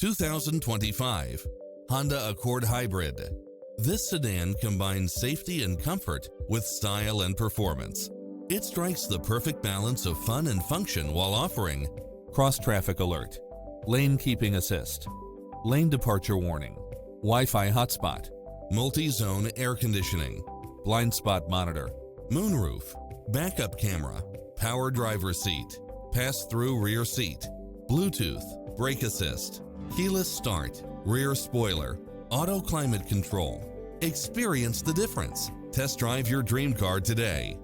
2025 Honda Accord Hybrid. This sedan combines safety and comfort with style and performance. It strikes the perfect balance of fun and function while offering cross-traffic alert, lane keeping assist, lane departure warning, Wi-Fi hotspot, multi-zone air conditioning, blind spot monitor, moonroof, backup camera, power driver seat, pass-through rear seat, Bluetooth, brake assist, keyless start, rear spoiler, auto climate control. Experience the difference. Test drive your dream car today.